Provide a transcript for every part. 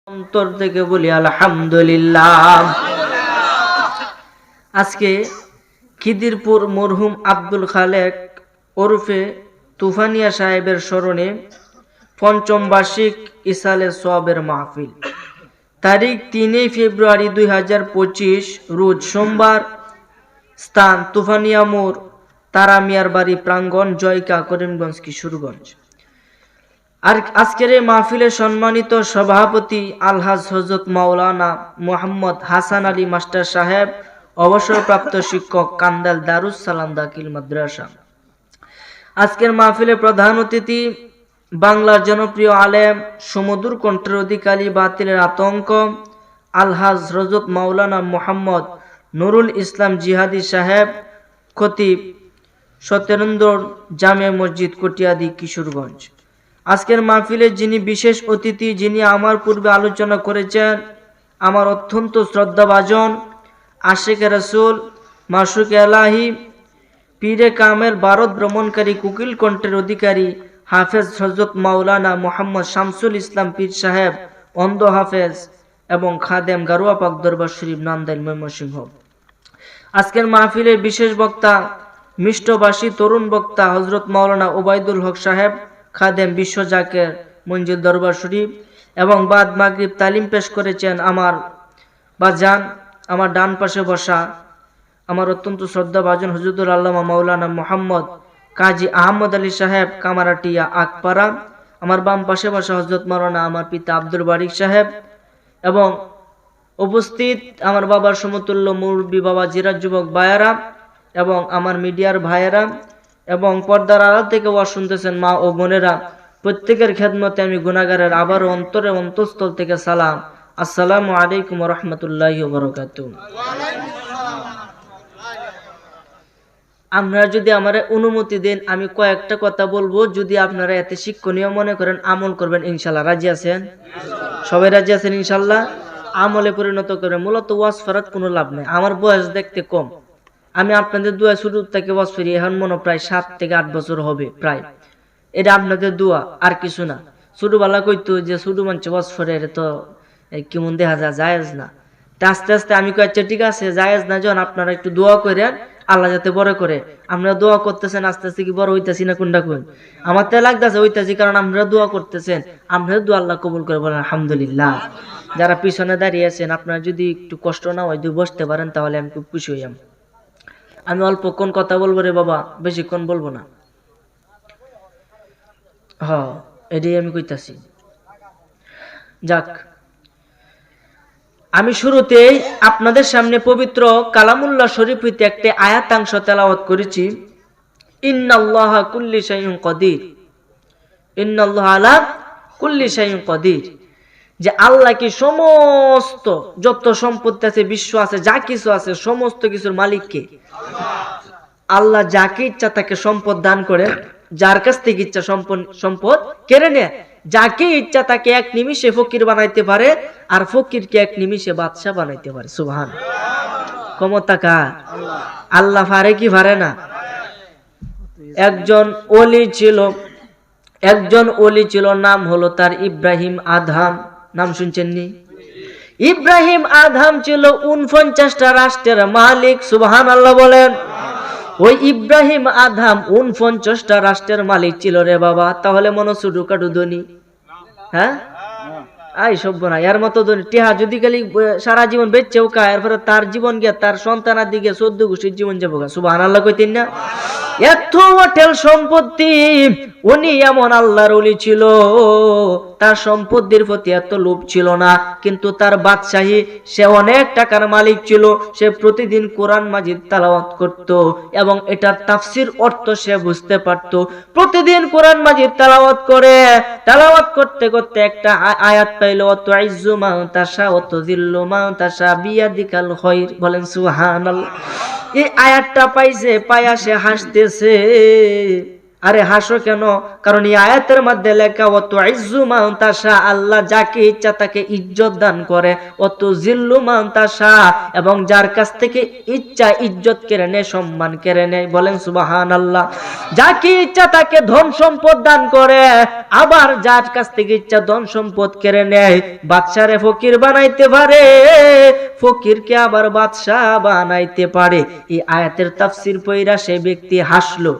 অন্তর থেকে বলি আলহামদুলিল্লাহ। আজকে খিদিরপুর মরহুম আব্দুল খালেক ওরফে তুফানিয়া সাহেবের স্মরণে পঞ্চম বার্ষিক ইসালে সওয়াবের মাহফিল, তারিখ 3 ফেব্রুয়ারি 2025 রোজ সোমবার, স্থান তুফানিয়া মোড়, তারা মিয়ার বাড়ি প্রাঙ্গণ, জয়কা, করিমগঞ্জ, কিশোরগঞ্জ। আর আজকের এই মাহফিলের সম্মানিত সভাপতি আলহাজ হযরত মাওলানা মোহাম্মদ হাসান আলী মাস্টার সাহেব, অবসরপ্রাপ্ত শিক্ষক, কান্দাল দারুস সালাম দাখিল মাদ্রাসা। আজকের মাহফিলে প্রধান অতিথি বাংলার জনপ্রিয় আলেম, সুমধুর কণ্ঠের অধিকারী, বাতিলের আতঙ্ক আলহাজ হযরত মাওলানা মোহাম্মদ নুরুল ইসলাম জিহাদি সাহেব, খতিব, সত্যেন্দ্র জামে মসজিদ, কটিয়াদি, কিশোরগঞ্জ। আজকের মাহফিলে যিনি বিশেষ অতিথি, যিনি আমার পূর্বে আলোচনা করেছেন, আমার অত্যন্ত শ্রদ্ধাভাজন আশিকে রাসূল, মাশুকে এলাহি, পীরে কামেল, ভারত ভ্রমণকারী, কুকিল কণ্ঠের অধিকারী হাফেজ হযরত মাওলানা মোহাম্মদ শামসুল ইসলাম পীর সাহেব, অন্ধ হাফেজ এবং খাদেম, গারুয়া পাক দরবার শরীফ, নান্দাইল, ময়মনসিংহ। আজকের মাহফিলে বিশেষ বক্তা, মিষ্টভাষী তরুণ বক্তা হযরত মাওলানা ওবায়দুল হক সাহেব, খাদেম, বিশ্ব জাকের, মঞ্জিল, দরবার শরীফ। এবং বাদ মাগরিব তালিম পেশ করেছেন আমার বাজান, আমার ডান পাশে বসা আমার অত্যন্ত শ্রদ্ধাভাজন হুজুরুল আল্লামা মাওলানা মোহাম্মদ কাজী আহমদ আলী সাহেব, কামারাটিয়া, আকপাড়া। আমার বাম পাশে বসা হযরত মাওলানা আমার পিতা আব্দুল বারিক সাহেব, এবং উপস্থিত আমার বাবার সমতুল্য মুরব্বী বাবা জিরাজ যুবক ভাইয়েরা এবং আমার মিডিয়ার ভাইয়েরা এবং পর্দার আড়াল থেকে ওয়াজ শুনতেছেন মা ও বোনেরা, প্রত্যেকের খেদমতে আমি গুনাহগারের আবারও অন্তরে অন্তঃস্থল থেকে সালাম। আসসালামু আলাইকুম ওয়া রাহমাতুল্লাহি ওয়া বারাকাতুহু। আপনারা যদি আমারে অনুমতি দেন, আমি কয়েকটা কথা বলবো, যদি আপনারা এতে শিক্ষণীয় মনে করেন আমল করবেন ইনশাআল্লাহ। রাজি আছেন? সবাই রাজি আছেন ইনশাআল্লাহ? আমলে পরিণত করবেন। মূলত ওয়াজ ফরাত কোনো লাভ নেই, আমার বয়স দেখতে কম। আমি আপনাদের দোয়া শুরু থেকে ওয়াজ করি, এখন মনে প্রায় 7 থেকে 8 বছর হবে প্রায়। এটা আপনাদের দোয়া, আর কিছু না। ছোটবেলা কইতো যে ছোট মানুষ ওয়াজ করে, এটা তো কেমন দেখা যায়, জায়েজ না। তা আস্তে আস্তে আমি কই আচ্ছা ঠিক আছে, জায়েজ না যখন, আপনারা একটু দোয়া করেন আল্লাহ যাতে বড় করে। আপনারা দোয়া করতেছেন, আস্তে আস্তে কি বড় হইতাছি না কোনটা কোন? আমার তো লাগতেছে হইতাছি, কারণ আপনারা দোয়া করতেছেন। আপনাদের দোয়া আল্লাহ কবুল করে, বলেন আলহামদুলিল্লাহ। যারা পিছনে দাঁড়িয়ে আছেন, আপনারা যদি একটু কষ্ট না হয়, যদি বসতে পারেন, তাহলে আমি খুব খুশি হইলাম। আমি অল্পক্ষণ কথা বলবো রে বাবা, বেশিক্ষণ বলবো না। হ্যাঁ, এটাই আমি কইতাছি। যাক, আমি শুরুতেই আপনাদের সামনে পবিত্র কালামুল্লাহ শরীফ হইতে একটি আয়াতাংশ তেলাওয়াত করেছি। ইন্নাল্লাহা কুল্লি শাইইন কাদির, ইন্নাল্লাহা আলা কুল্লি শাইইন কাদির, যে আল্লাহ কি সমস্ত যত সম্পত্তি আছে, বিশ্ব আছে, যা কিছু আছে, সমস্ত কিছুর মালিক কে? আল্লাহ যাকে ইচ্ছা তাকে সম্পদ দান করে, যার কাছ থেকে ইচ্ছা সম্পদ কেড়ে নেয়। যাকে ইচ্ছা তাকে এক নিমিষে ফকির বানাইতে পারে, আর ফকিরকে এক নিমিষে বাদশা বানাইতে পারে। সুবহান। ক্ষমতা কার? আল্লাহ পারে কি পারে না? একজন ওলি ছিল, নাম হলো তার ইব্রাহিম আদহাম। নাম শুনছেন নি? ইব্রাহিম আদহাম ছিল 49টা রাষ্ট্রের মালিক। সুবহানাল্লাহ বলেন। ওই ইব্রাহিম আদহাম 49টা রাষ্ট্রের মালিক ছিল রে বাবা। তাহলে মনে ছোটখাটো ধনী? হ্যাঁ, আই সভ্য না, এর মতো ধনী টিহা যদি খালি সারা জীবন বেচেও কা, এরপরে তার জীবন গিয়া তার সন্তানার দিকে 14 গোষ্ঠীর জীবন যাবো। সুবহানাল্লাহ কইতেন না? এত হোটেল সম্পত্তি, উনি এমন আল্লাহর ওলি ছিল, তার সম্পত্তির প্রতি এত লোভ ছিল না, কিন্তু তার বাদশাহী, সে অনেক টাকার মালিক ছিল। সে প্রতিদিন কোরআন মাজিদ তেলাওয়াত করত এবং এটার তাফসির অর্থ সে বুঝতে পারত। প্রতিদিন কোরআন মাজিদ তেলাওয়াত করতে করতে একটা আয়াত পাইল, তুইজ্জু মান তাশা ওয়া তুযিল্লু মান তাশা বিয়াদিকাল খায়র। বলেন সুবহানাল্লাহ। এই আয়াতটা পাইছে, পায়া সে হাসতেছে। আরে হাসো কেন? কারণ এই আয়াতের মধ্যে লেখা অত ইজ্জু মান তাশা, আল্লাহ যাকে ইচ্ছা তাকে ইজ্জত দান করে, অত জিল্লু মান তাশা, এবং যার কাছ থেকে ইচ্ছা ইজ্জত কেড়ে নেয়, সম্মান কেড়ে নেয়। বলেন সুবহানাল্লাহ। যাকে ইচ্ছা তাকে ধন সম্পদ দান করে, আবার যার কাছ থেকে ইচ্ছা ধন সম্পদ কেড়ে নেয়। বাদশারে ফকির বানাইতে পারে, ফকিরকে আবার বাদশা বানাইতে পারে। এই আয়াতের তাফসীর পড়া সেই ব্যক্তি হাসলো।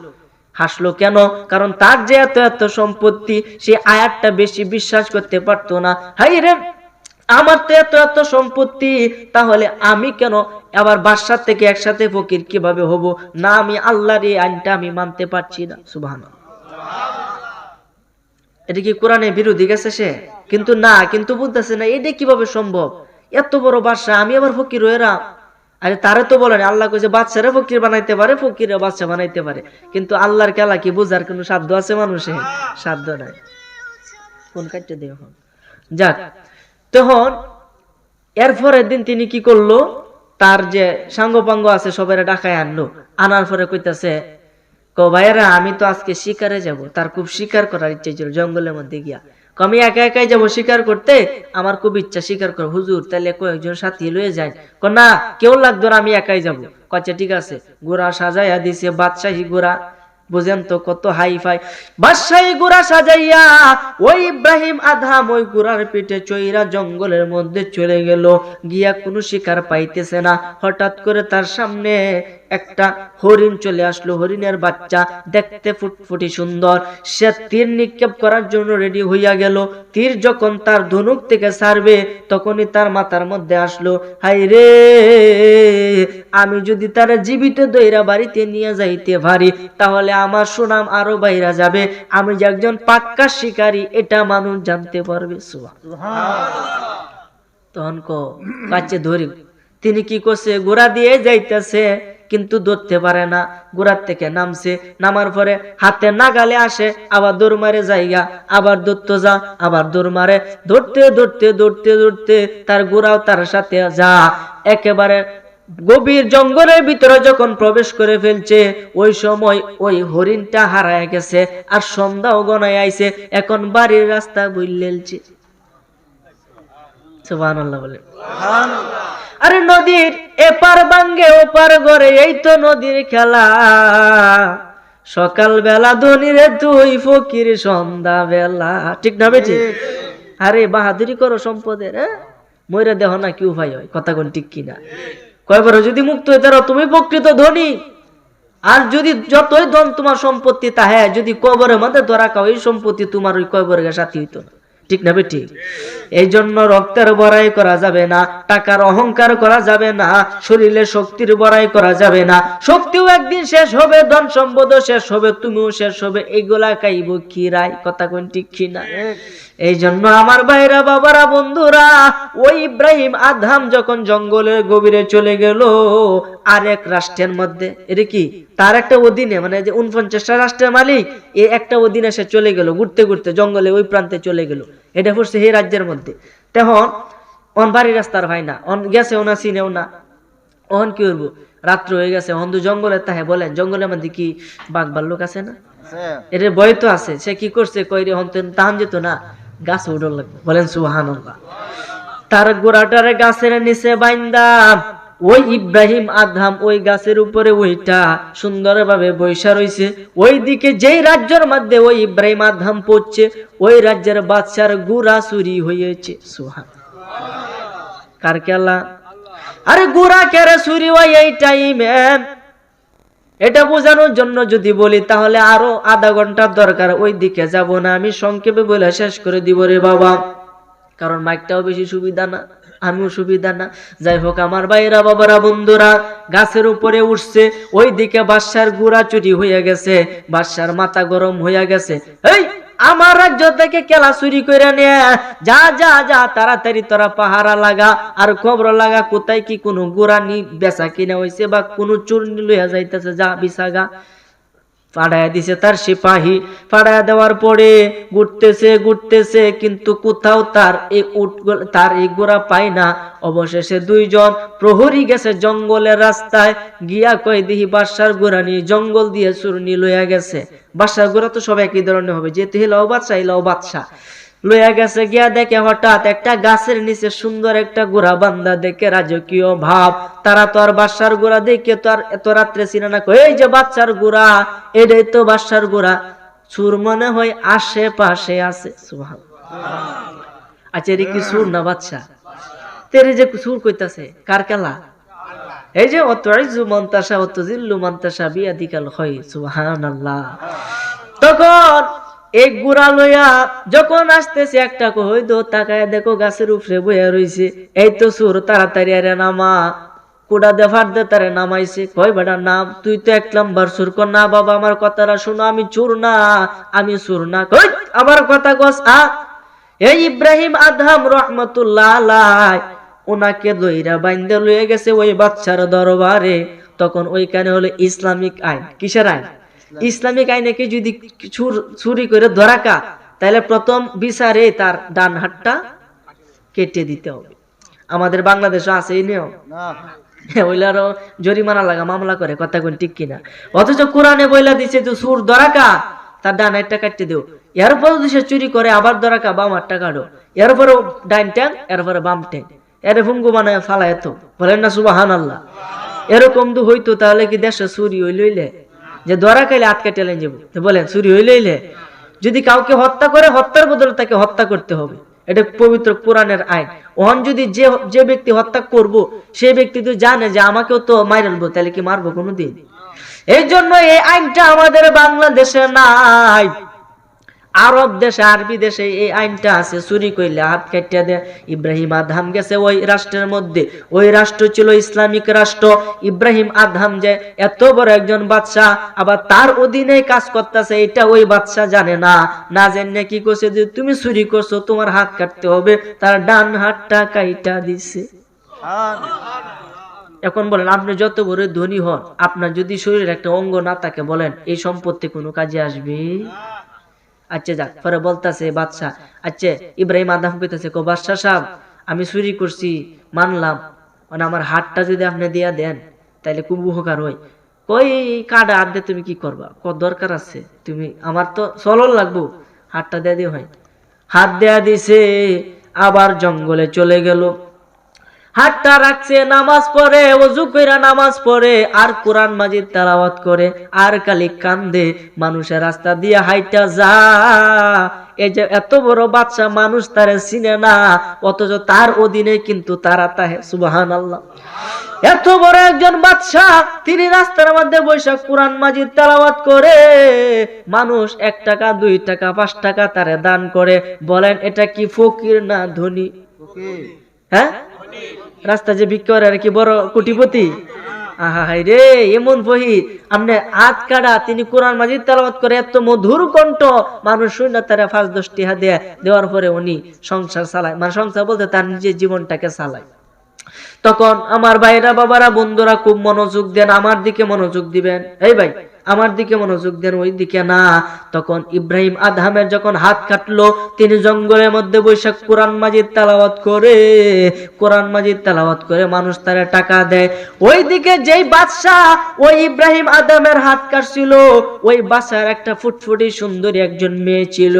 হাসলো কেন? কারণ তার যে এত এত সম্পত্তি, সে আয়াতটা বেশি বিশ্বাস করতে পারতো না। হাই রে, আমার তো এত এত সম্পত্তি, তাহলে আমি কেন আবার বাদশার থেকে একসাথে ফকির কিভাবে হব? না, আমি আল্লাহর এই আইনটা আমি মানতে পারছি না। সুবহানাল্লাহ। এটা কি কোরআনের বিরোধী গেছে সে? কিন্তু না, কিন্তু বুঝতেছে না এটা কিভাবে সম্ভব। এত বড় বাদশা, আমি আবার ফকির হয়ে। আরে তারে তো বলেন, আল্লাহ কইছে বাদশারে ফকির বানাইতে পারে, ফকিরে বাদশা বানাইতে পারে। কিন্তু আল্লাহর খেলা কি বুঝার কোনো সাধ্য আছে মানুষে? সাধ্য নাই। কোন কাটতে দেও এখন। যাক, তখন এরপরের দিন তিনি কি করলো, তার যে সাঙ্গপাঙ্গ আছে সবাই ডাকায় আনলো। আনার পরে কইতাছে, কো ভাইয়েরা আমি তো আজকে শিকারে যাব। তার খুব শিকার করার ইচ্ছে ছিল, জঙ্গলের মধ্যে গিয়া। আমি একা একাই যাবো শিকার করতে, আমার খুব ইচ্ছা শিকার করা। হুজুর তাহলে কয়েকজন সাথী লয়ে যায়। না, কেউ লাগতো না, আমি একাই যাবো। আচ্ছা ঠিক আছে। ঘোড়া সাজাইয়া দিছে, বাদশাহী ঘোড়া, বুঝেন তো কত হাই ফাই। বাদশাহী ঘোড়া সাজাইয়া ওই ইব্রাহিম আদহাম ওই ঘোড়ার পিঠে চইরা জঙ্গলের মধ্যে চলে গেল। গিয়া কোনো শিকার পাইতেছে না। হঠাৎ করে তার সামনে একটা হরিণ চলে আসলো, হরিণের বাচ্চা, দেখতে ফুটফুটি সুন্দর। সে তীর নিক্ষেপ করার জন্য রেডি হইয়া গেল। তীর যখন তার ধনুক থেকে ছাড়বে, তখনই তার মাথার মধ্যে আসলো, হাই রে, আমি যদি তারা জীবিত দইরা বাড়িতে নিয়ে যাইতে পারি, তাহলে আমার সুনাম আরো বাইরা যাবে। আমি যে একজন পাক্কা শিকারী, এটা মানুষ জানতে পারবে। তখন কাছে ধরি। তিনি কি করছে, ঘোড়া দিয়ে যাইতেছে, কিন্তু ধরতে পারে না। ঘোড়ার থেকে নামছে, নামার পরে হাতে নাগালে আসে, আবার দৌড় মারে জায়গা, আবার ধরতে যা, আবার দৌড় মারে। ধরতে ধরতে ধরতে ধরতে তার ঘোড়াও তার সাথে যা। একেবারে গভীর জঙ্গলের ভিতরে যখন প্রবেশ করে ফেলছে, ওই সময় ওই হরিণটা হারায় গেছে। আর সন্ধ্যাও গনায় আইছে। এখন বাড়ির রাস্তা বুইলেলছে। সুবহানাল্লাহ বলে। আরে নদীর এপার ভাঙ্গে ওপার গড়ে, এই তো নদীর খেলা। সকাল বেলা ধনীরে তুই ফকির সন্ধ্যা বেলা। ঠিক না বেটি? আরে বাহাদুরি করো সম্পদের, মইরা দেহ না কি উপায় হয়। কথা কোন ঠিক কিনা? কয়বার যদি মুক্ত হইতে পারো, তুমি প্রকৃত ধনী। আর যদি যতই ধন তোমার সম্পত্তি, তা হ্যাঁ, যদি কবরের মধ্যে ধরা খাও, এই সম্পত্তি তোমার ওই কবরের সাথী হইতো না। ঠিক না বেটি? এই জন্য রক্তের বড়াই করা যাবে না, টাকার অহংকার করা যাবে না, শরীরে শক্তির বড়াই করা যাবে না। শক্তিও একদিন শেষ হবে, ধন সম্পদও শেষ হবে, তুমিও শেষ হবে। এইগুলা খাইব কি রায়? কথা কোন ঠিক কিনা? এই জন্য আমার ভাইরা, বাবারা, বন্ধুরা, ওই ইব্রাহিম আদহাম যখন জঙ্গলের গভীরে চলে গেল, আরেক রাষ্ট্রের মধ্যে, এটা কি তার একটা অধীনে, মানে যে 49টা রাষ্ট্রের মালিক, এই একটা অধীনে সে চলে গেল। ঘুরতে ঘুরতে জঙ্গলে ওই প্রান্তে চলে গেল। এটা পড়ছে এই রাজ্যের মধ্যে। তখন অন বাড়ির রাস্তার ভাই না, অন গেছে ওনা চিনেও না। অন কি করবো, রাত্র হয়ে গেছে। অন তো জঙ্গলে, তাহে বলেন জঙ্গলের মধ্যে কি বাঘ ভাল্লুক আছে না? এর ভয় তো আছে। সে কি করছে, কইরে হন তাহান যেত না, গাছ উঠল লাগবে। বলেন সুবহানাল্লাহ। তার গোড়াটারে গাছের নিচে বাইন্দা ওই ইব্রাহিম আদহাম ওই গাছের উপরে ওইটা সুন্দরভাবে বৈশা রইছে। ওই দিকে যেই রাজ্যের মধ্যে ওই ইব্রাহিম আদহাম পড়ছে, ওই রাজ্যের বাদশার গুড়া চুরি হয়েছে। সুবহানাল্লাহ। কার খেলা? আরে গুড়া কেড়ে চুরি হয় এই টাইমে। এটা বোঝানোর জন্য যদি বলি, তাহলে আরো আধা ঘন্টার দরকার। ওই দিকে যাব না, আমি সংক্ষেপে বলে শেষ করে দিব রে বাবা, কারণ মাইকটাও বেশি সুবিধা না, আমিও সুবিধা না। যাই হোক আমার ভাইরা, বাবারা, বন্ধুরা, গাছের উপরে উঠছে। ওই দিকে বাদশার গুড়া চুরি হয়ে গেছে। বাদশার মাথা গরম হয়ে গেছে। এই আমার রাজ্য থেকে কেলা চুরি করে নিয়ে যা যা যা, তাড়াতাড়ি তোরা পাহারা লাগা আর খবর লাগা, কোথায় কি কোনো গুড়া নি বেচা কিনা হয়েছে বা কোনো চুর লইয়া যাইতেছে, যা বিছাগা। পাড়ায় দিছে তার সিপাহী। পাড়ায় দেওয়ার পরে ঘুরতেছে ঘুরতেছে, কিন্তু কোথাও তার এই গোড়া পায় না। অবশেষে দুইজন প্রহরী গেছে জঙ্গলের রাস্তায়, গিয়া কয় দিহি বাদশার গোড়া নিয়ে জঙ্গল দিয়ে চুরনি লইয়া গেছে। বাদশার গোরা তো সব একই ধরনের হবে, যেহেতু হিলাও বাদশা লইয়া গেছে, গিয়া দেখে হঠাৎ একটা গাছের নিচে সুন্দর একটা গোড়া বান্ধা, দেখে রাজকীয় ভাব। তারা তো আর বাদশার গোড়া দেখে তো আর এত রাত্রে চিনে না, এই যে বাদশার গোড়া, এটাই তো বাদশার গোড়া। সুর মনে হয় আশেপাশে আছে। সুবহানাল্লাহ। আচ্ছা এর কি সুর না বাদশা? তেরে যে সুর কইতাছে কার খেলা? এই যে অতইজু মন্তাসা অতজিল্লু মন্তাসা বিয়াদিকাল খায়র। সুবহানাল্লাহ। তখন এক গুড়া লইয়া যখন আসতেছে, একটা কইদো তাকায় দেখো গাছের উপরে বইয়া রইছে। এই তো সুর, তাড়াতাড়ি আরে নামা। কুড়া দেফার দে তারে নামাইছে। কই বেটা নাম, তুই তো 1 নাম্বার সুর। কর না বাবা আমার কথাটা শুনো, আমি চোর না, আমি সুর না। কই আমার কথা কস? এই ইব্রাহিম আদহাম রহমতুল্লাহ আলাইহি ওনাকে দইরা বাইন্দা লয়ে গেছে ওই বাদশার দরবারে। তখন ওইখানে হলো ইসলামিক আইন। কিসের আইন? ইসলামিক আইনে কি যদি চুরি করে ধরাকা, তাহলে প্রথম বিচারে তার ডান হাতটা কেটে দিতে হবে। আমাদের বাংলাদেশে আছে এই নিয়ম? ওইলারও জরিমানা লাগা মামলা করে, কথা কোন ঠিক কিনা? অথচ কোরআনে বইলা দিছে যে সুর ধরাকা তার ডান হাতটা কাটতে দেও। এরপর যদি সে চুরি করে আবার ধরাকা বাম হাতটা কাটো। এরপরে ডাইন ট্যাং, এরপরে বাম ট্যাং, এর ভুঙ্গু বানায় ফালায়। তো বলেন না সুবহানাল্লাহ? এরকম তো হইতো তাহলে কি দেশে চুরি হইলে যে ধরা খাইলে হাত কেটে লেন যাবো? বলেন চুরি হইলে যদি কাউকে হত্যা করে, হত্যার বদলে তাকে হত্যা করতে হবে। এটা পবিত্র কোরআনের আইন। ওহন যদি যে ব্যক্তি হত্যা করব, সেই ব্যক্তি তো জানে যে আমাকেও তো মাইরালবো, তাহলে কি মারবো কোনোদিন? এই জন্য এই আইনটা আমাদের বাংলাদেশে নাই। আরব দেশে, আরবি দেশে এই আইনটা আছে, চুরি করলে হাত কাটিয়া দেয়। ইব্রাহিম আদহাম গেছে ওই রাষ্ট্রের মধ্যে, ওই রাষ্ট্র ছিল ইসলামিক রাষ্ট্র। ইব্রাহিম আদহাম যে এত বড় একজন বাদশাহ, আবার তার অধীনে কাজ করতেছে, এটা ওই বাদশাহ জানে না। না জেনে কি করছে, যে তুমি চুরি করছো তোমার হাত কাটতে হবে, তার ডান হাতটা কাইটা দিছে। এখন বলেন, আপনি যত বড় ধনী হন, আপনার যদি শরীরের একটা অঙ্গ না থাকে, বলেন এই সম্পত্তি কোনো কাজে আসবে? আচ্ছা যাক, পরে বলতেছে বাদশাহ, আচ্ছা ইব্রাহিম আদম কইতেছে, কো বাদশাহ সাহেব, আমি চুরি করছি মানলাম, মানে আমার হাতটা যদি আপনি দিয়া দেন তাইলে খুব উপকার হয়। কই কাটা হাত দিয়ে তুমি কি করবা? কত দরকার আছে, তুমি আমার তো চলন লাগবো, হাতটা দিয়ে দিও। হয় হাত দেয়া দিছে, আবার জঙ্গলে চলে গেল। হাতটা রাখছে, নামাজ পড়ে, ওযু কইরা নামাজ পড়ে, আর কোরআন মাজিদ তেলাওয়াত করে, আর খালি কান্দে। মানুষের রাস্তা দিয়ে হাইটা যা, এই যে এত বড় বাদশা, মানুষ তারে চিনে না, অথচ তার অধীনে কিন্তু তারা তাহে। সুবহানাল্লাহ। এত বড় একজন বাদশা, তিনি রাস্তার মধ্যে বসে কোরআন মাজিদ তেলাওয়াত করে, মানুষ 1 টাকা 2 টাকা 5 টাকা তারে দান করে। বলেন এটা কি ফকির না ধনী? হ্যাঁ, রাস্তা যে ভিক্ষা করে আর কি বড় কোটিপতি? আহাই রে, এমন ফকির আমনে হাত কাটা, তিনি কোরআন মাজিদ তেলাওয়াত করে, এত মধুর কণ্ঠ, মানুষ শুনে তারা 5-10 টাকা দেওয়ার পরে উনি সংসার চালায়। মানে সংসার বলতে তার নিজের জীবনটাকে চালায়। তখন আমার ভাইরা, বাবারা, বন্ধুরা খুব মনোযোগ দেন, আমার দিকে মনোযোগ দিবেন। এই ভাই আমার দিকে মনোযোগ দেন, ওই দিকে না। তখন ইব্রাহিম আদহামের যখন হাত কাটলো, তিনি জঙ্গলের মধ্যে বৈশাখ কোরআন মাজিদ তেলাওয়াত করে, কোরআন মাজিদ তেলাওয়াত করে মানুষ তারে টাকা দেয়। ওইদিকে যেই বাদশাহ ওই ইব্রাহিম আদহামের হাত কাটছিল, ওই বাদশার একটা ফুটফুটি সুন্দরী একজন মেয়ে ছিল।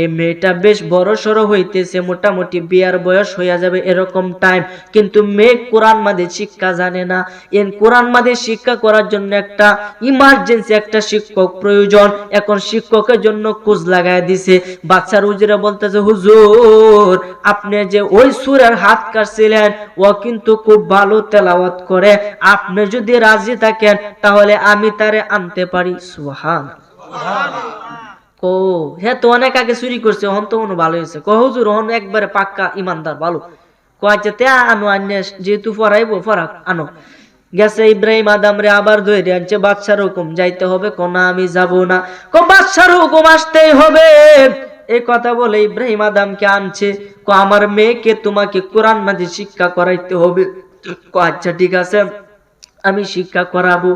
এই মেয়েটা বেশ বড় সড়ো হইতেছে, মোটামুটি বিয়ার বয়স হইয়া যাবে এরকম টাইম, কিন্তু মেয়ে কোরআন মাজিদ শিক্ষা জানে না। এই কোরআন মাজিদ শিক্ষা করার জন্য একটা ইমার্জেন্সি একটা শিক্ষক প্রয়োজন। এখন শিক্ষকের জন্য খোঁজ লাগায় দিছে। বাদশার উজিরা বলতেছে, হুজুর আপনি যে ওই সূরার হাত কাটছিলেন, ও কিন্তু খুব ভালো তেলাওয়াত করে, আপনি যদি রাজি থাকেন তাহলে আমি তারে আনতে পারি। সুবহানাল্লাহ। কো হ্যাঁ, তো অনেক আগে চুরি করছে, হন তো মনে ভালো হয়েছে। কো হুজুর হন একবারে পাক্কা ইমানদার, ভালো। কয়েছে তে আনো, আনে যেহেতু পড়াইবো পড়াক, আনো। গেছে ইব্রাহিম আদম রে আবার ধরে আনছে, বাদশার হুকুম যাইতে হবে। কোনা আমি যাব না। কো বাদশার হুকুম আসতেই হবে। এই কথা বলে ইব্রাহিম আদমকে আনছে। কো আমার মেয়েকে তোমাকে কোরআন মাজিদ শিক্ষা করাইতে হবে। কো আচ্ছা ঠিক আছে, আমি শিক্ষা করাবো।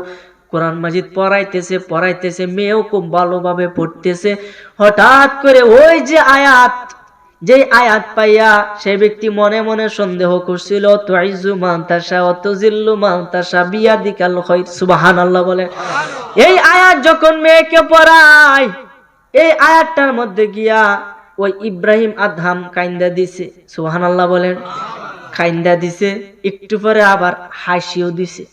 কোরআন মাজিদ পড়াইতেছে, মেয়েও খুব ভালোভাবে পড়তেছে। হঠাৎ করে ওই যে আয়াত, যে আয়াত পাইয়া সে ব্যক্তি মনে মনে সন্দেহ করছিল, তুইজু মান তাশা ওয়া তুজিল্লু মান তাশা বিয়াদিকাল খায়র। সুবহানাল্লাহ বলে। এই আয়াত যখন মেয়েকে পড়ায়, এই আয়াতটার মধ্যে গিয়া ওই ইব্রাহিম আদহাম কাইন্দা দিছে। সুবহানাল্লাহ বলেন। কাইন্দা দিছে, একটু পরে আবার হাসিও দিছে।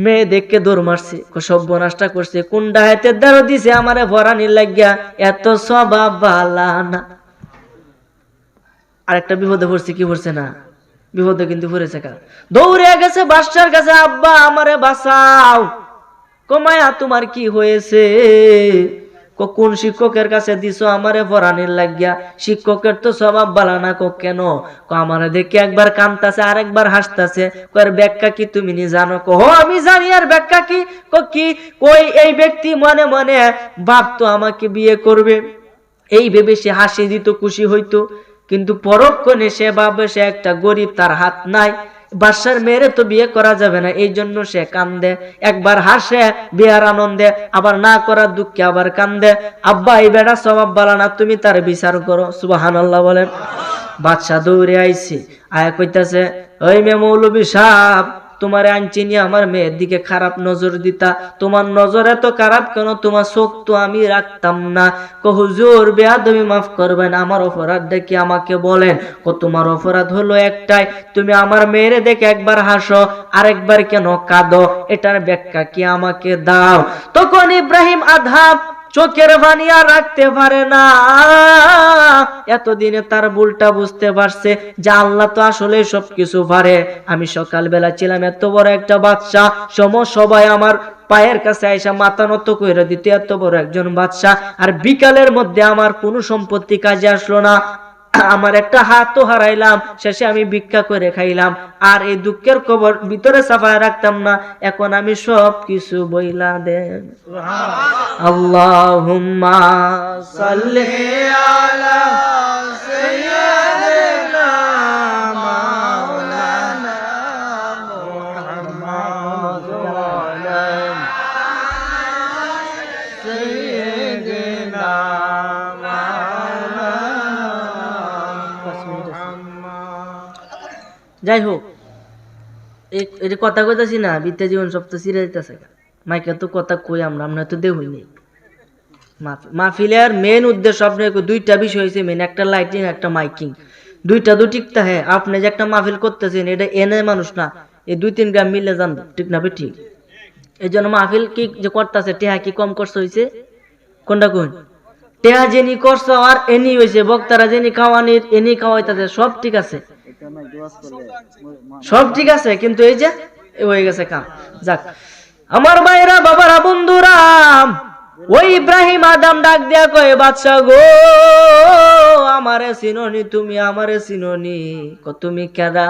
মেয়ে দেখকে দৌড় মারছে, সর্বনাশটা করছে, কোন ডাহাতের দ্বারা দিছে আমারে ভরানির লাগিয়া, এত স্বভাব ভালো না। আরেকটা বিপদে পড়ছে, কি পড়ছে না? বিপদে কিন্তু পড়েছে। দৌড়ে গেছে বাদশার কাছে, আব্বা আমারে বাঁচাও। কমায়া তোমার কি হয়েছে? কোন শিক্ষকের কাছে দিছো আমারে ভরানির লাগিয়া? শিক্ষকের তো স্বভাব ভালো না। কেন? আমারে দেখে একবার কাঁদতাছে আর একবার হাসতাছে। ব্যাখ্যা কি তুমি নি জানো? আমি জানি। আর ব্যাখ্যা কি? কি কই এই ব্যক্তি মনে মনে ভাবতো আমাকে বিয়ে করবে, এই ভেবে সে হাসি দিত, খুশি হইতো। কিন্তু পরক্ষণে সে ভাবে সে একটা গরিব, তার হাত নাই, বাদশার মেয়েরে তো বিয়ে করা যাবে না, এই জন্য সে কান্দে। একবার হাসে বিয়ার আনন্দে, আবার না করার দুঃখে আবার কান্দে। আব্বা এই বেটা স্বভাব ভালো না, তুমি তার বিচার করো। সুবহানাল্লাহ বলেন। বাদশা দৌড়ে আইছে, আয়া কইতাছে, ওই মেয়ে মৌলবী সাহেব, তোমার আনছি নিয়ে আমার মেয়ের দিকে খারাপ নজর দিতা। তোমার নজর এত খারাপ কেন? তোমার চোখ তো আমি রাখতাম না। হুজুর বেয়াদবি মাফ করবেন, আমার অপরাধ দেখি আমাকে বলেন। তোমার অপরাধ হলো একটাই, তুমি আমার মেয়েরে দেখে একবার হাসো আর একবার কেন কাঁদো, এটার ব্যাখ্যা কি আমাকে দাও। তখন ইব্রাহিম আদহাম চোখের পানি আর রাখতে পারে না। এতদিনে তার ভুলটা বুঝতে পারছে যে আল্লাহ তো আসলে সবকিছু পারে। আমি সকালবেলা ছিলাম এত বড় একটা বাদশা, সবাই আমার পায়ের কাছে আইসা মাথা নত করে দিতে, এত বড় একজন বাদশা, আর বিকালের মধ্যে আমার কোনো সম্পত্তি কাজে আসলো না, আমার একটা হাতও হারাইলাম, শেষে আমি ভিক্ষা করে খাইলাম, আর এই দুঃখের খবর ভিতরে সাফায় রাখতাম না। এখন আমি সব কিছু বইলা দেন। আল্লাহুম্মা সাল্লি আলা সাইয়্যিদিনা মাওলানা মুহাম্মদ ওয়া আলা সাইয়্যিদিনা যাই হোক, এই কথা কইতাছি না, বিদ্যা জীবন সব তো চিরে দিতেছে। মাইকে তো কথা কই আমরা তো দেহ হইনি। মাহফিলের মেন উদ্দেশ্য আপনার দুইটা বিষয় হয়েছে মেন, একটা লাইটিং, একটা মাইকিং। দুইটা ঠিকতা। হ্যাঁ, আপনি যে একটা মাহফিল করতেছেন, এটা এনে মানুষ না, এই 2-3 গ্রাম মিলে যান, ঠিক না? ঠিক। এই জন্য মাহফিল কি যে করতেছে, টেহা কি কম খরচ হয়েছে? কোনটা কোন? টেহা জেনি করছো আর এনি হয়েছে, বক্তারা জেনি খাওয়ানির এনি খাওয়াইতেছে, সব ঠিক আছে, সব ঠিক আছে, কিন্তু এই যে হয়ে গেছে কাম। যাক আমার ভাইরা, বাবারা, বন্ধুরা, ওই ইব্রাহিম আদম ডাক দিয়া কয়, বাদশা গো, আমারে চিনোনি তুমি? আমারে চিনোনি? তুমি কেডা?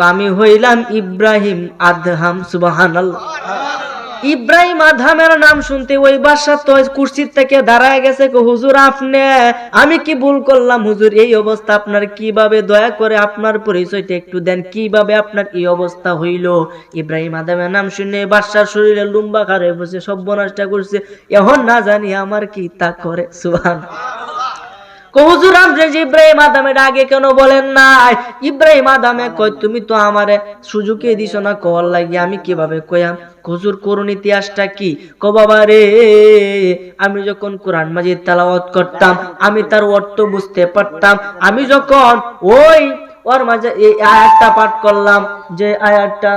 আমি হইলাম ইব্রাহিম আদহাম। সুবহানাল্লাহ। ইব্রাহিম আদহামের নাম শুনতে ওই বাদশা তো কুরসি থেকে দাঁড়ায় গেছে। হুজুর আপনি, আমি কি ভুল করলাম হুজুর? এই অবস্থা আপনার কিভাবে? দয়া করে আপনার পরিচয়টা একটু দেন, কিভাবে আপনার এই অবস্থা হইল? ইব্রাহিম আদমের নাম শুনে বাদশার শরীরে লুম্বা খারে বসে সব বনাশটা করছে, এখন না জানি আমার কি তা করে। সুবহানাল্লাহ। হুজুর আপনি যে ইব্রাহিম আদমের আগে কেন বলেন নাই? ইব্রাহিম আদমে কয়, তুমি তো আমারে সুযোগই দিছ না কল লাগি, আমি কিভাবে কয়াম? হুজুর করুন ইতিহাসটা কি? বাবা রে, আমি যখন কোরআন মাজিদ তেলাওয়াত করতাম, আমি তার অর্থ বুঝতে পারতাম। আমি যখন ওই ওর মাঝে এই আয়াতটা পাঠ করলাম, যে আয়াতটা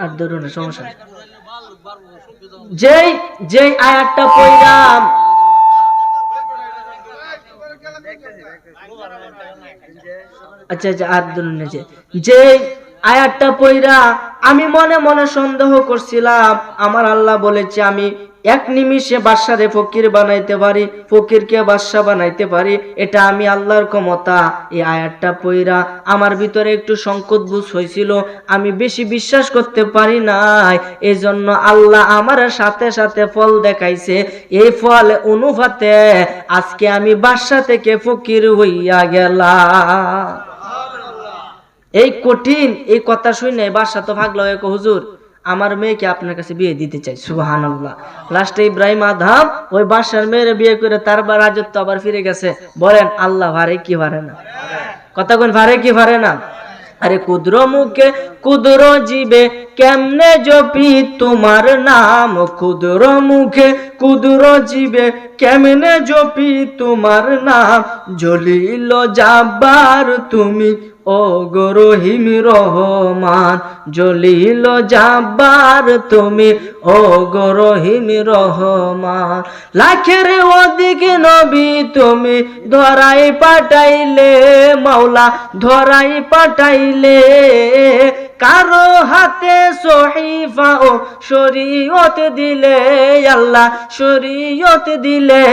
আর ধরুন সমস্যা, যেই আয়াতটা পড়লাম, আচ্ছা যে আয়াতটা পড়া আমি মনে মনে সন্দেহ করছিলাম, আমার আল্লাহ বলেছে আমি এক নিমিষে বাদশারে ফকির বানাইতে পারি, ফকিরকে বাদশা বানাইতে পারি, এটা আমি আল্লাহর ক্ষমতা। এই আয়াতটা পড়া আমার ভিতরে একটু সংকট বোধ হয়েছিল, আমি বেশি বিশ্বাস করতে পারি নাই। এই জন্য আল্লাহ আমার সাথে সাথে ফল দেখাইছে, এই ফল অনুপাতে আজকে আমি বাদশা থেকে ফকির হইয়া গেলাম। এই কঠিন এই কথা শুনে বাদশা তো ভাগলো, হুজুর আমার মেয়েকে আপনার কাছে বিয়ে দিতে চাই। সুবহানাল্লাহ। লাস্টে ইব্রাহিম আদম ওই বাদশার মেয়ের বিয়ে করে তার রাজত্ব আবার ফিরে গেছে। বলেন আল্লাহ ভারে কি ভারে না? কথা কোন ভারে কি ভারে না? আরে কুদ্র মুখে কুদ্র জীবে কেমনে জপি তোমার নাম, কুদ্র মুখে কুদ্র জীবে কেমনে জপি তোমার নাম, জলিল জাব্বার তুমি ও গো রহিম রহমান, জলিল জাব্বার তুমি ও গো রহিম রহমান। লাখের অধিক নবী তুমি ধরাই পাঠাইলে মাওলা, ধরাই পাঠাইলে কারো হাতে সহিফা ও শরীয়ত দিলে আল্লাহ, শরীয়ত দিলে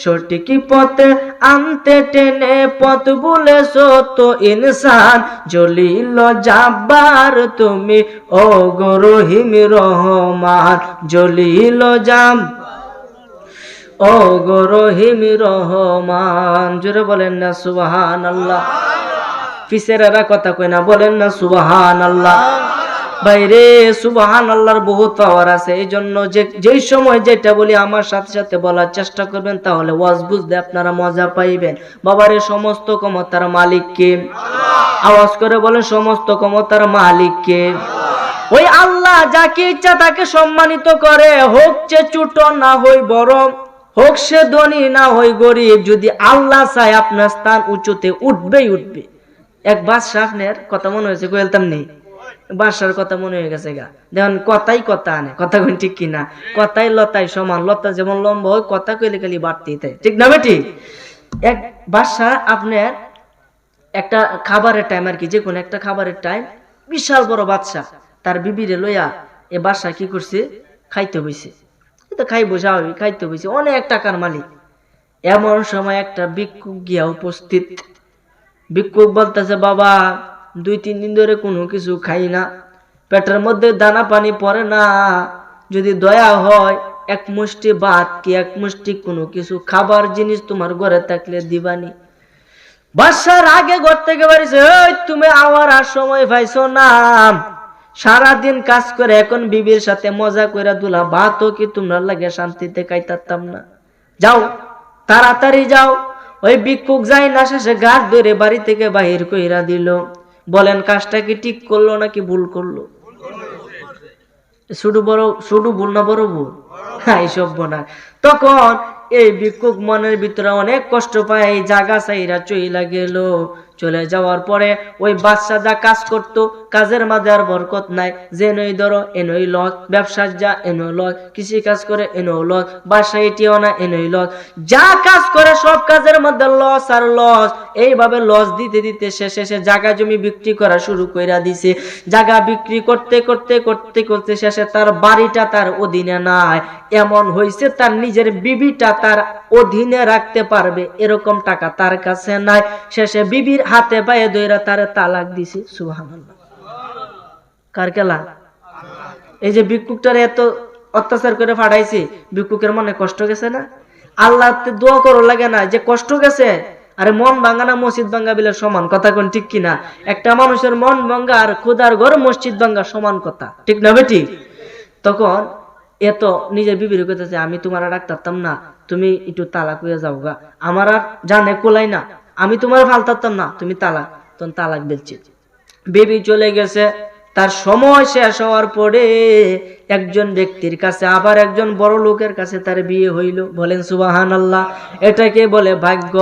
সঠিক পথে আনতে টেনে পথ বলেছ তো ইনসান, জলিল জাব্বার তুমি ও গো রহিম রহমান, জলিল জাম ও গো রহিম রহমান। জোরে বলেন না সুবহানাল্লাহ। ফিসেরারা কথা কয় না, বলেন না সুবহানাল্লাহ। বাইরে সুবহানাল্লাহর বহুত পাওয়ার আছে। এই জন্য যেই সময় যেটা বলি আমার সাথে সাথে বলার চেষ্টা করবেন, তাহলে ওয়াজ বুঝতে আপনারা মজা পাইবেন। বাবারে সমস্ত ক্ষমতার মালিক কে? আওয়াজ করে বলেন সমস্ত ক্ষমতার মালিক কে? ওই আল্লাহ যাকে ইচ্ছা তাকে সম্মানিত করে, হোক সে ছোট না হই বড়, হোক সে ধনী না হই গরিব, যদি আল্লাহ চায় আপনার স্থান উঁচুতে উঠবেই উঠবে। এক বাদশা, আপনার কথা মনে হয়েছে কইলতাম নেই, বাদশার কথা মনে হয়ে গেছে গা। দেখুন কথাই কথা আনে, কথা কোন ঠিক কিনা? কথাই লতাই সমান, লতা যেমন লম্বা হয় কথা কইলে খালি বাড়তেই তাই, ঠিক না বেটি? এক বাদশা আপনার একটা খাবারের টাইম, আর কি যে কোনো একটা খাবারের টাইম, বিশাল বড় বাদশা তার বিবিরে লইয়া এ বাদশা কি করছে, খাইতে বইছে। তো খাইবো স্বাভাবিক, খাইতে বইছে, অনেক টাকার মালিক। এমন সময় একটা ভিক্ষুক গিয়া উপস্থিত। ভিক্ষুক বলতেছে, বাবা 2-3 দিন ধরে কোনো কিছু খাই না, পেটের মধ্যে দানা পানি পড়ে না, যদি দয়া হয় এক মুষ্টি ভাত কি এক মুষ্টি কোনো কিছু খাবার জিনিস তোমার ঘরে থাকলে দিবানি। বাদশার আগে ঘর থেকে বাড়িছে, ওই তুমি আমার আর সময় পাইছো না, সারাদিন কাজ করে এখন বিবির সাথে মজা করে দুলা ভাতও কি তোমরা লাগে শান্তিতে খাইতাম না, যাও তাড়াতাড়ি যাও। ওই ভিক্ষুক যাই না শেষে গাছ ধরে বাড়ি থেকে বাহির কইরা দিল। বলেন কাজটা কি ঠিক করলো নাকি ভুল করলো? শুধু ভুল না বড় ভুল? হ্যাঁ, এইসব বোনা। তখন এই ভিক্ষুক মনের ভিতরে অনেক কষ্ট পায়, এই জায়গা চাইরা চইলা গেল। চলে যাওয়ার পরে ওই বাদশা যা কাজ করতো, কাজের মাঝে আর বরকত নাই। যে নই ধরো এনই লস, ব্যবসার যা এনো লস, কৃষি কাজ করে এনো লস, বাসা এটিও না এনই লস, যা কাজ করে সব কাজের মধ্যে লস আর লস। এইভাবে লস দিতে দিতে শেষে সে জায়গা জমি বিক্রি করা শুরু কইরা দিছে। জায়গা বিক্রি করতে করতে করতে করতে শেষে তার বাড়িটা তার অধীনে নাই, এমন হয়েছে তার নিজের বিবিটা তার অধীনে রাখতে পারবে এরকম টাকা তার কাছে নাই। শেষে বিবির হাতে পায়ে ধইরা তার তালাক দিছে। সুবহানাল্লাহ। কার কেলা? এই যে ভিক্ষুকটার এত অত্যাচার করে ফাড়াইছে, ভিক্ষুকের মনে কষ্ট গেছে না? আল্লাহতে দোয়া করো লাগে না যে কষ্ট গেছে? আরে মন ভাঙা না মসজিদ ভাঙ্গা বিলে সমান, কথা কোন ঠিক কিনা? একটা মানুষের মন ভাঙ্গা আর খোদার ঘর মসজিদ ভাঙ্গা সমান কথা, ঠিক না বেটি? তখন এত নিজের বিবির কইতেছে, আমি তোমার রাখতাম না, তুমি একটু তালাক হয়ে যাও গা, আমার আর জানে কোলাই না, আমি তোমার ফালতাম না, তুমি তালাক। তখন তালাক বলছে, বেবি চলে গেছে। তার সময় শেষ হওয়ার পরে একজন ব্যক্তির কাছে, আবার একজন বড় লোকের কাছে তার বিয়ে হইল। বলেন সুবহানাল্লাহ। এটাকে বলে ভাগ্য।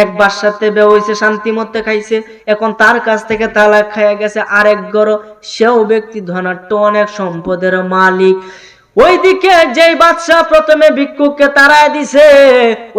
একবার সাথে বিয়ে হইছে, শান্তি মতে খাইছে, এখন তার কাছ থেকে তালাক খাইয়া গেছে আরেক গড়, সেও ব্যক্তি ধনাঢ্য, অনেক সম্পদের মালিক। ওইদিকে যেই বাদশা প্রথমে ভিক্ষুককে তাড়ায় দিছে,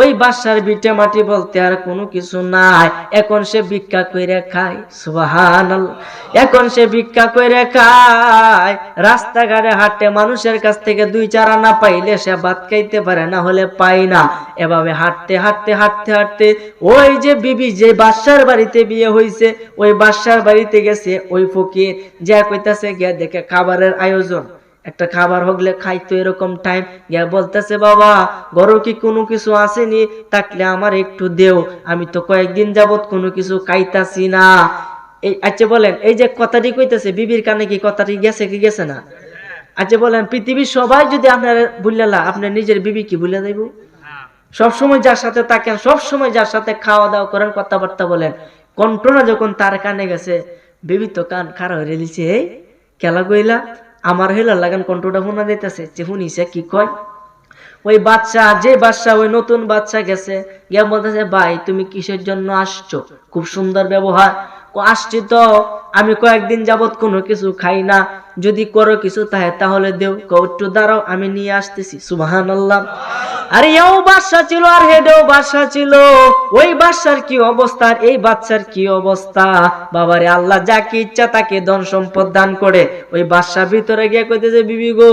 ওই বাদশার বিটে মাটি বলতে আর কোনো কিছু নাই, এখন সে ভিক্ষা কইরা খায়। সুবহানাল্লাহ। এখন সে ভিক্ষা কইরা খায়, রাস্তাঘাটে হাঁটে, মানুষের কাছ থেকে 2-4 আনা পাইলে সে ভাত খাইতে পারে, না হলে পায় না। এভাবে হাঁটতে হাঁটতে হাঁটতে হাঁটতে ওই যে বিবি যে বাদশার বাড়িতে বিয়ে হইছে, ওই বাদশার বাড়িতে গেছে। ওই ফকির যা কইতাছে, গিয়া দেখে খাবারের আয়োজন, একটা খাবার হগলে খাইতো এরকম টাইম, গিয়া বলতেছে, বাবা ঘরে কি কোনো কিছু আসেনি, থাকলে আমার একটু দেও, আমি তো কয়েকদিন যাবত কোনো কিছু খাইতাছি না। এই আচ্ছা বলেন, এই যে কথাটি কইতেছে বিবির কানে কি কথাটি গেছে কি গেছে না? আচ্ছা বলেন, পৃথিবীর সবাই যদি আপনার ভুললা, আপনার নিজের বিবি কি ভুলে যাইব? সবসময় যার সাথে থাকেন, সবসময় যার সাথে খাওয়া দাওয়া করেন, কথাবার্তা বলেন, কণ্ঠনা যখন তার কানে গেছে, বিবি তো কান খারাপ হয়ে দিচ্ছে, এই খেলা কইলা আমার হেলার লাগান কণ্ঠটা শোনা দিতেছে, যে শুনিছে কি কয়। ওই বাচ্চা, যে বাচ্চা ওই নতুন বাচ্চা গেছে, গিয়া বলতেছে ভাই তুমি কিসের জন্য আসছো? খুব সুন্দর ব্যবহার। আসছি তো আমি কয়েকদিন যাবত কোনো কিছু খাই না, যদি করো কিছু তাহলে দেও। একটু দাঁড়াও আমি নিয়ে আসতেছি। সুবহানাল্লাহ। আরে এও বাদশা ছিল আর হেডেও বাদশা ছিল। ওই বাদশার কি অবস্থা আর এই বাচ্চার কি অবস্থা! বাবারে, আল্লাহ যাকে ইচ্ছা তাকে ধন সম্পদ দান করে। ওই বাদশা ভিতরে গিয়ে কইতেছে বিবি গো,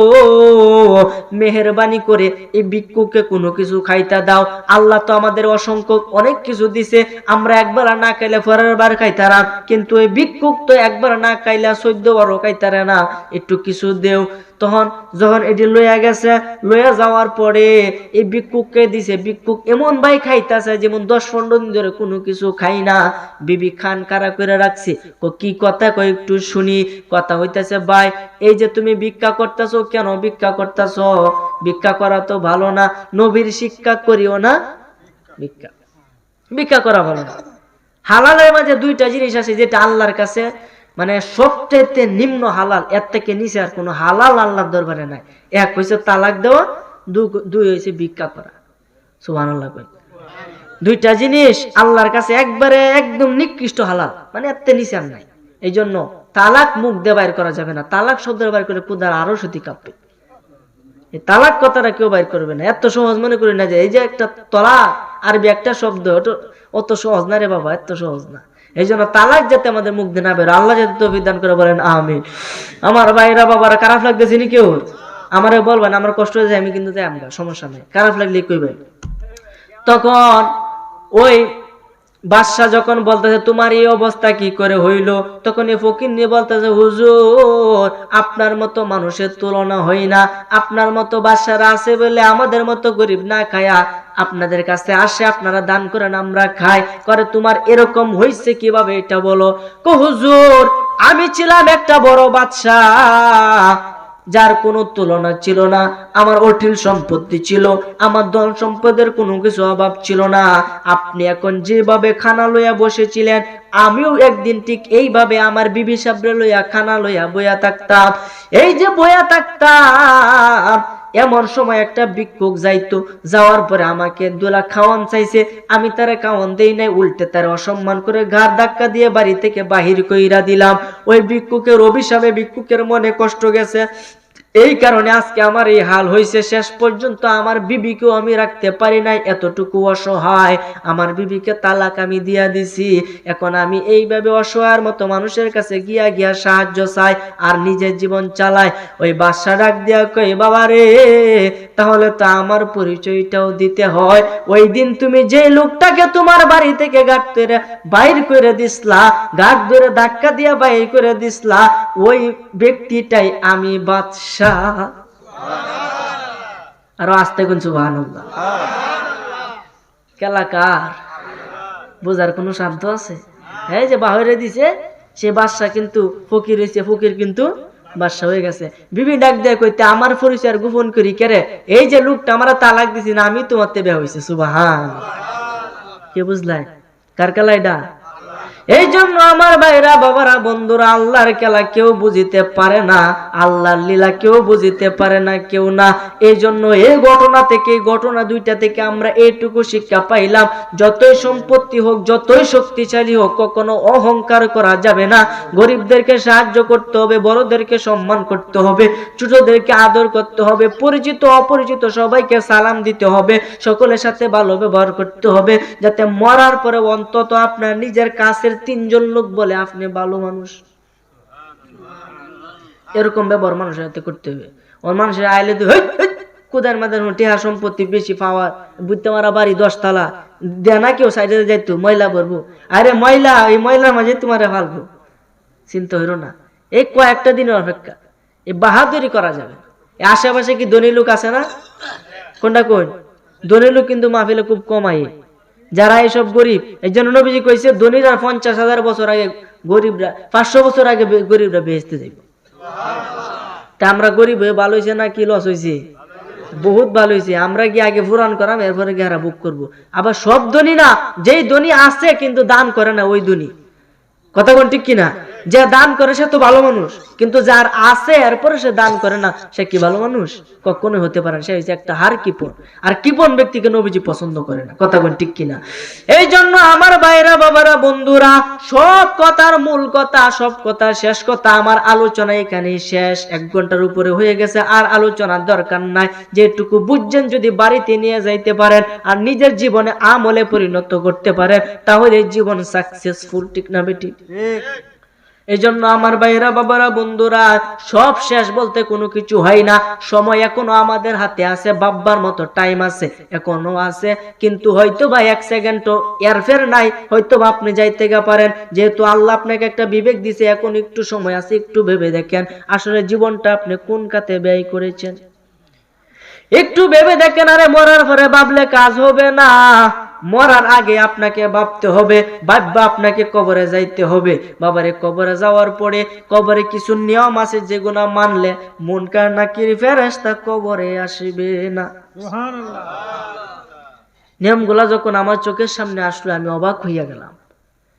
মেহেরবানি করে এই ভিক্ষুককে কোনো কিছু খাইতে দাও। আল্লাহ তো আমাদের অসংখ্য অনেক কিছু দিছে, আমরা একবার না খাইলে পরের বার খাইতারাম, কিন্তু এই ভিক্ষুক তো একবার না খাইলে 14 বারও খাইতারে না, একটু কিছু দেও। তখন যখন এটি লইয়া গেছে, লইয়া যাওয়ার পরে এই ভিক্ষুককে দিছে। ভিক্ষুক এমন ভাই খাইতেছে যেমন 10-15 দিন ধরে কোনো কিছু খাই না। বিবি খান কারা করে রাখছে। কি কথা কই একটু শুনি। কথা হইতেছে, ভাই এই যে তুমি ভিক্ষা করতেছো, কেন ভিক্ষা করতেছো? ভিক্ষা করা তো ভালো না, নবীর শিক্ষা করিও না ভিক্ষা। ভিক্ষা করা ভালো না। হালালের মাঝে দুইটা জিনিস আছে যেটা আল্লাহর কাছে মানে সবচেয়ে নিম্ন হালাল, এর থেকে নিচে আর কোনো হালাল আল্লাহর দরবারে নাই। এক হইছে তালাক দেওয়া, দুই হইছে ভিক্ষা করা। সুবহানাল্লাহ। দুইটা জিনিস আল্লাহর কাছে একবারে একদম নিকৃষ্ট হালাল, মানে এর থেকে নিচে আর নাই। এই জন্য তালাক মুখ দিয়ে বাইর করা যাবে না। তালাক শব্দ বাইর করে পুদার আরো সতী কাঁপবে। এই তালাক কথাটা কেউ বাইর করবে না। এত সহজ মনে করি না যে এই যে একটা তলাক আরবি একটা শব্দ, অত সহজ না রে বাবা, এত সহজ না। এই জন্য তালাক যাতে আমাদের মুখ দিয়ে না বের, আল্লাহ যাতে তৌফিক দান করে, বলেন আমিন। আমার ভাইরা বাবারা, খারাপ লাগতেছে নি কেউ? আমারে বলবেন, আমার কষ্ট হয়ে যায়, আমি কিন্তু যাই, আমরা সমস্যা নাই, খারাপ লাগলে কইবেন। তখন ওই বাদশা যখন বলতেছে তোমার এই অবস্থা কি করে হইল, তখন এই ফকির নিয়ে বলতেছে হুজুর আপনার মতো মানুষের তুলনা হই না, আপনার মতো বাদশারা আছে বলে আমাদের মতো গরিব না খায়া আপনাদের কাছে আসে, আপনারা দান করেন আমরা খাই। করে তোমার এরকম হইছে কিভাবে এটা বলো। হুজুর আমি ছিলাম একটা বড় বাদশা, যার কোনো তুলনা ছিল না, আমার অঢেল সম্পত্তি ছিল, আমার ধন সম্পদের কোনো কিছু অভাব ছিল না। আপনি এখন যেভাবে খানা লইয়া বসেছিলেন, আমিও একদিন ঠিক এইভাবে আমার বিবি সাবরে লইয়া খানা লইয়া বইয়া থাকতাম। এই যে বইয়া থাকতাম, এমন সময় একটা ভিক্ষুক যাইতো, যাওয়ার পরে আমাকে দোলা খাওয়ান চাইছে, আমি তারে খাওয়ান দেই নাই, উল্টে তারে অসম্মান করে ঘাড় ধাক্কা দিয়ে বাড়ি থেকে বাহির কইরা দিলাম। ওই ভিক্ষুকের অভিশাপে ভিক্ষুকের মনে কষ্ট গেছে, এই কারণে আজকে আমার এই হাল হয়েছে। শেষ পর্যন্ত আমার বিবিকেও আমি রাখতে পারি নাই, এতটুকু অসহায়। আমার বিবিকে তালাক আমি দিয়া দিছি। এখন আমি এইভাবে অসহায়ের মতো মানুষের কাছে গিয়া গিয়া সাহায্য চাই আর নিজের জীবন চালাই। ওই বাদশা ডাক দিয়া কই বাবা রে, তাহলে তো আমার পরিচয়টাও দিতে হয়। ওই দিন তুমি যে লোকটাকে তোমার বাড়ি থেকে গাট ধরে বাইর করে দিসলা, গাট ধরে ধাক্কা দিয়া বাইর করে দিসলা, ওই ব্যক্তিটাই আমি বাদশা। আরো আস্তে কোন সুবহানাল্লাহ। কেলাকার বোঝার কোন শব্দ আছে? এই যে বাহিরে দিছে সে বাদশা কিন্তু ফকির হইছে, ফকির কিন্তু বাদশা হয়ে গেছে। বিবি ডাক দেয় কইতে আমার পরিচয় গোপন করি কেরে, এই যে লোকটা আমরা তালাক দিছি না, আমি তোমাতে বিয়ে হইছে। সুবহানাল্লাহ। কে বুঝলাই কার কেলাইডা? এই জন্য আমার ভাইরা বাবারা বন্ধুরা, আল্লাহর খেলা কেউ বুঝিতে পারে না, আল্লাহর লীলা কেউ বুঝিতে পারে না, কেউ না। এই জন্য এই ঘটনা থেকে, ঘটনা দুইটা থেকে আমরা এইটুকু শিক্ষা পাইলাম, যতই সম্পত্তি হোক, যতই শক্তিশালী হোক, কখনো অহংকার করা যাবে না। গরিবদেরকে সাহায্য করতে হবে, বড়দেরকে সম্মান করতে হবে, ছোটদেরকে আদর করতে হবে, পরিচিত অপরিচিত সবাইকে সালাম দিতে হবে, সকলের সাথে ভালো ব্যবহার করতে হবে, যাতে মরার পরে অন্তত আপনার নিজের কাছের 3 জন লোক বলে আপনি ভালো মানুষ। এরকম ব্যবহার মানুষের সাথে করতে হবে। ওর মানুষের আইলে তো কোদার মাদার টিহা সম্পত্তি বেশি পাওয়ার, বুঝতে মারা বাড়ি 10 তলা দেনা, কেউ সাইডে যাইতো ময়লা ভরবো, আরে ময়লা, এই ময়লার মাঝে তোমার ফালবো, চিন্তা হইল না। এই কয়েকটা দিনের অপেক্ষা, এই বাহাদুরি করা যাবে। আশেপাশে কি ধনী লোক আছে না? কোনটা কোন ধনী লোক কিন্তু মাহফিলে খুব কম আয়, যারা এইসব গরিব। এই জন্য নবীজি কইছে ধনীরা 50,000 বছর আগে গরিবরা 500 বছর আগে গরিবরা বেহেশতে যাইব। তা আমরা গরিব হয়ে ভালো হয়েছে না কি লস হয়েছে? বহুত ভালো হয়েছে। আমরা কি আগে ফুরান করাম, এরপরে গিয়ে বুক করবো। আবার সব ধনী না, যেই ধনী আছে কিন্তু দান করে না ওই ধনী। কথা কোন ঠিক কিনা? যে দান করে সে তো ভালো মানুষ, কিন্তু যার আছে এরপরে সে দান করে না, সে কি ভালো মানুষ? কখনো হতে পারে না। সে হচ্ছে একটা হার কিপন, আর কিপন ব্যক্তিকে নবীজি পছন্দ করে না। কথা কোন ঠিক কিনা? এই জন্য আমার ভাইরা, বাবারা, বন্ধুরা, সব কথার মূল কথা, সব কথার শেষ কথা, আমার আলোচনা এখানেই শেষ। 1 ঘন্টার উপরে হয়ে গেছে, আর আলোচনার দরকার নাই। যেটুকু বুঝছেন যদি বাড়িতে নিয়ে যাইতে পারেন আর নিজের জীবনে আমলে পরিণত করতে পারেন, তাহলে জীবন সাকসেসফুল। ঠিক না বেটি? এই জন্য আমার ভাইরা, বাবারা, বন্ধুরা, সব শেষ বলতে কোনো কিছু হয় না। সময় এখনো আমাদের হাতে আছে, ভাববার মতো টাইম আছে, এখনো আছে। কিন্তু হয়তো বা 1 সেকেন্ডও এরফের নাই, হয়তো বা আপনি যাইতে পারেন। যেহেতু আল্লাহ আপনাকে একটা বিবেক দিছে, এখন একটু সময় আছে, একটু ভেবে দেখেন আসলে জীবনটা আপনি কোন কাতে ব্যয় করেছেন। একটু ভেবে দেখেন। আরে মরার পরে ভাবলে কাজ হবে না, মরার আগে আপনাকে ভাবতে হবে। ভাববা আপনাকে কবরে যাইতে হবে। বাবারে কবরে যাওয়ার পরে কবরে কিছু নিয়ম আছে, যেগুলো মানলে মুনকার নাকির ফেরেশতা কবরে আসবে না। সুবহানাল্লাহ। নিয়মগুলা যখন আমার চোখের সামনে আসলো, আমি অবাক হইয়া গেলাম।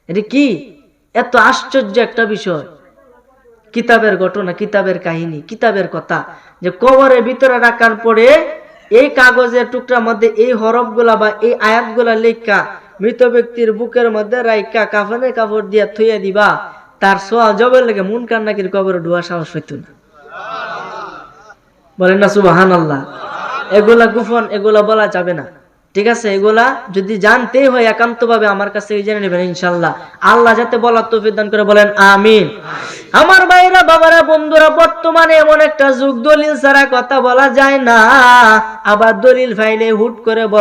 এটা কি এত আশ্চর্য একটা বিষয়! কিতাবের ঘটনা, কিতাবের কাহিনী, কিতাবের কথা, যে কবরের ভিতরে রাখার পরে এই কাগজের টুকরার মধ্যে এই হরফগুলা বা এই আয়াতগুলা লেখা মৃত ব্যক্তির বুকের মধ্যে রাইখা কাফনের কাপড় দিয়া থইয়া দিবা, তার সোয়া জবের লেগে মুনকার নাকির কবরে ঢোয়া সাহস হইতো না। বলেন না সুবহানাল্লাহ। এগুলা গোপন, এগুলা বলা যাবে না। ঠিক আছে? এগুলা যদি জানতেই হয় একান্ত ভাবে আমার কাছে জেনে নেবেন ইনশাআল্লাহ। আল্লাহ যাতে বলার তৌফিক দান করে, বলেন আমিন। আমার ভাইরা, বাবারা, বন্ধুরা, বর্তমানে এমন একটা যুগ, দলিল ছাড়া কথা বলা যায় না। আবার দলিল ফাইলে হুট করে